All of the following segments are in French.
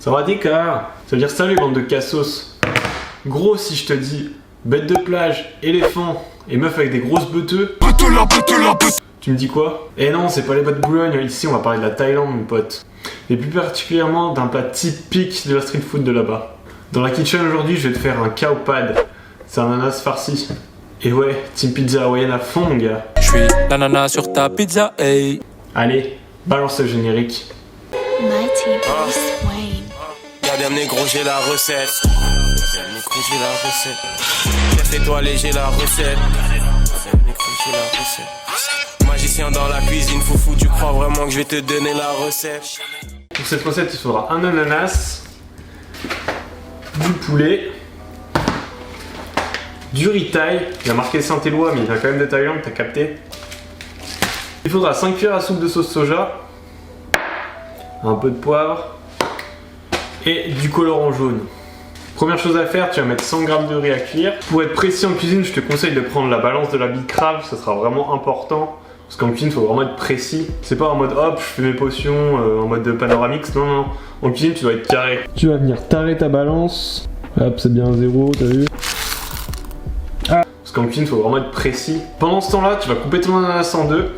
Ça va Décard? Ça veut dire salut bande de cassos. Gros, si je te dis bête de plage, éléphant et meuf avec des grosses beuteux, tu me dis quoi? Eh non, c'est pas les bas de Boulogne, ici on va parler de la Thaïlande mon pote. Et plus particulièrement d'un plat typique de la street food de là-bas. Dans la kitchen aujourd'hui, je vais te faire un cow pad. C'est un ananas farci. Et ouais, team pizza hawaïenne à fond mon gars. J'suis l'ananas sur ta pizza, hey. Allez, balance le générique. Mighty Bruce Wayne. Y'a des négros, j'ai la recette. Y'a des négros, j'ai la recette. Chef étoilé, j'ai la recette. Y'a des négros, j'ai la recette. Magicien dans la cuisine, foufou, tu crois vraiment que je vais te donner la recette? Pour cette recette, il faudra un ananas, du poulet, du riz thaï. Il a marqué Saint-Éloi, mais il vient quand même de Thaïlande, t'as capté. Il faudra 5 cuillères à soupe de sauce soja, un peu de poivre et du colorant jaune. Première chose à faire, tu vas mettre 100 g de riz à cuire. Pour être précis en cuisine, je te conseille de prendre la balance de la Bicrave, ça sera vraiment important. Parce qu'en cuisine, il faut vraiment être précis. C'est pas en mode hop, je fais mes potions en mode panoramix. Non, non. En cuisine, tu dois être carré. Tu vas venir tarer ta balance. Hop, c'est bien 0, t'as vu? Parce qu'en cuisine, il faut vraiment être précis. Pendant ce temps-là, tu vas couper ton ananas en deux.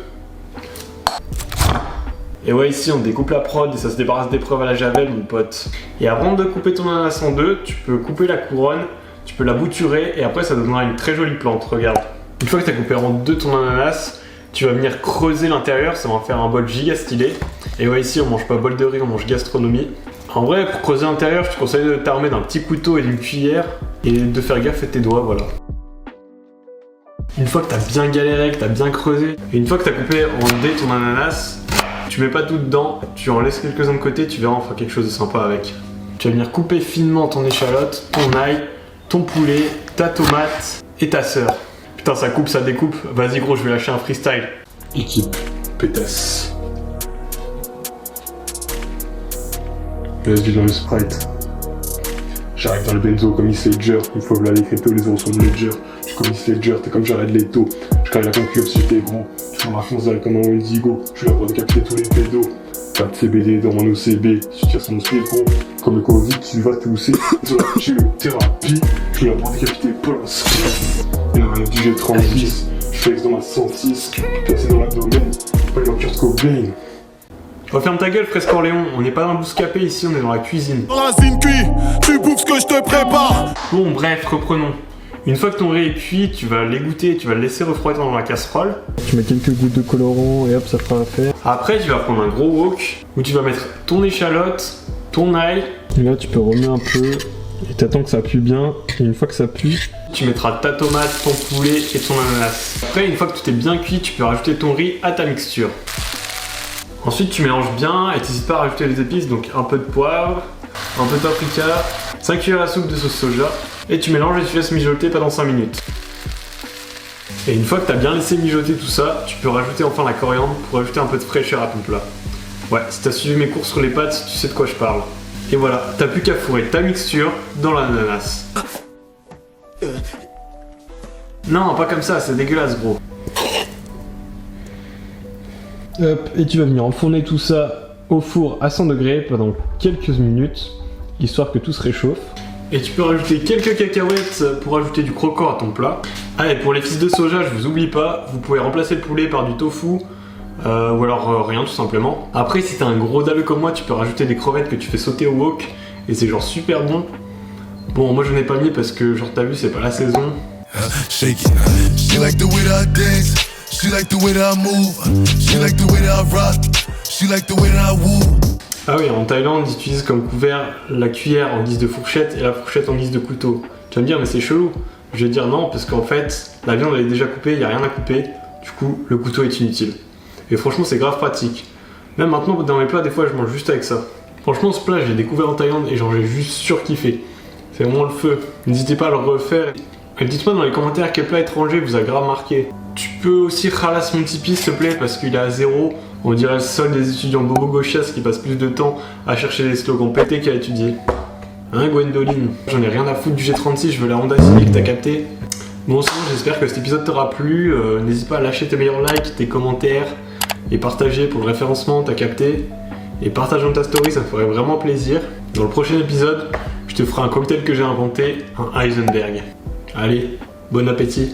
Et ouais, ici, on découpe la prod et ça se débarrasse d'épreuves à la javel, mon pote. Et avant de couper ton ananas en deux, tu peux couper la couronne, tu peux la bouturer et après, ça donnera une très jolie plante. Regarde. Une fois que tu as coupé en deux ton ananas, tu vas venir creuser l'intérieur, ça va en faire un bol giga stylé. Et ouais, ici on mange pas bol de riz, on mange gastronomie. En vrai, pour creuser l'intérieur, je te conseille de t'armer d'un petit couteau et d'une cuillère et de faire gaffe à tes doigts, voilà. Une fois que t'as bien galéré, que t'as bien creusé, et une fois que t'as coupé en dés ton ananas, tu mets pas tout dedans, tu en laisses quelques-uns de côté, tu verras on fera quelque chose de sympa avec. Tu vas venir couper finement ton échalote, ton ail, ton poulet, ta tomate et ta sœur. Putain, ça coupe, ça découpe. Vas-y gros, je vais lâcher un freestyle. Équipe pétasse. Vas-y dans le Sprite. J'arrive dans le benzo comme Heath Ledger. Une fois là les cryptos, les euros sont de Ledger. Je suis comme Heath Ledger, t'es comme Jared Leto. Je carry la concurrence si t'es gros. Je fais ma fonce dalle comme un Wendigo. Je suis là pour décapiter tous les pédos. Pas de CBD dans mon OCB. Si tu tires sur mon slip gros, comme le Covid, tu vas te mousser. J'ai le thérapie. Je suis là pour décapiter Paul et dans le DJ 36, je flex dans ma 106, placé dans l'abdomen, pas dans Kurt Cobain. Referme ta gueule, Fresque Orléans, on n'est pas dans le bouscapé ici, on est dans la cuisine. Dans la zine cuit, tu bouffes ce que je te prépare. Bon, bref, reprenons. Une fois que ton riz est cuit, tu vas l'égoutter, tu vas le laisser refroidir dans la casserole. Tu mets quelques gouttes de colorant et hop, ça fera l'affaire. Après, tu vas prendre un gros wok où tu vas mettre ton échalote, ton ail. Et là, tu peux remuer un peu et t'attends que ça pue bien. Et une fois que ça pue, tu mettras ta tomate, ton poulet et ton ananas. Après, une fois que tout est bien cuit, tu peux rajouter ton riz à ta mixture. Ensuite, tu mélanges bien et t'hésites pas à rajouter les épices, donc un peu de poivre, un peu de paprika, 5 cuillères à soupe de sauce soja, et tu mélanges et tu laisses mijoter pendant 5 minutes. Et une fois que t'as bien laissé mijoter tout ça, tu peux rajouter enfin la coriandre pour ajouter un peu de fraîcheur à ton plat. Ouais, si t'as suivi mes cours sur les pâtes, tu sais de quoi je parle. Et voilà, t'as plus qu'à fourrer ta mixture dans l'ananas. Non, pas comme ça, c'est dégueulasse gros. Hop, et tu vas venir enfourner tout ça au four à 100 degrés pendant quelques minutes, histoire que tout se réchauffe. Et tu peux rajouter quelques cacahuètes pour ajouter du croquant à ton plat. Ah, et pour les fils de soja, je vous oublie pas, vous pouvez remplacer le poulet par du tofu, ou alors rien tout simplement. Après, si t'as un gros dalleux comme moi, tu peux rajouter des crevettes que tu fais sauter au wok, et c'est genre super bon. Bon, moi je n'ai pas mis parce que genre t'as vu, c'est pas la saison. Shake it. She like the way that I dance. She like the way that I move. She like the way that I rock. She like the way that I woo. Ah oui, en Thaïlande, ils utilisent comme couvert la cuillère en guise de fourchette et la fourchette en guise de couteau. Tu vas me dire, mais c'est chelou. Je vais dire non, parce qu'en fait, la viande elle est déjà coupée, il n'y a rien à couper. Du coup, le couteau est inutile. Et franchement, c'est grave pratique. Même maintenant, dans mes plats, des fois, je mange juste avec ça. Franchement, ce plat, j'ai découvert en Thaïlande et j'ai juste surkiffé. C'est vraiment le feu. N'hésitez pas à le refaire. Et dites-moi dans les commentaires quel plat étranger vous a grave marqué. Tu peux aussi ralasse mon Tipeee s'il te plaît parce qu'il est à 0. On dirait le seul des étudiants bobo gauchias qui passent plus de temps à chercher des slogans pétés qu'à étudier. Hein Gwendoline? J'en ai rien à foutre du G36, je veux la Honda Civic, t'as capté? Bon sinon j'espère que cet épisode t'aura plu. N'hésite pas à lâcher tes meilleurs likes, tes commentaires et partager pour le référencement, t'as capté? Et partage dans ta story, ça me ferait vraiment plaisir. Dans le prochain épisode, je te ferai un cocktail que j'ai inventé, un Heisenberg. Allez, bon appétit!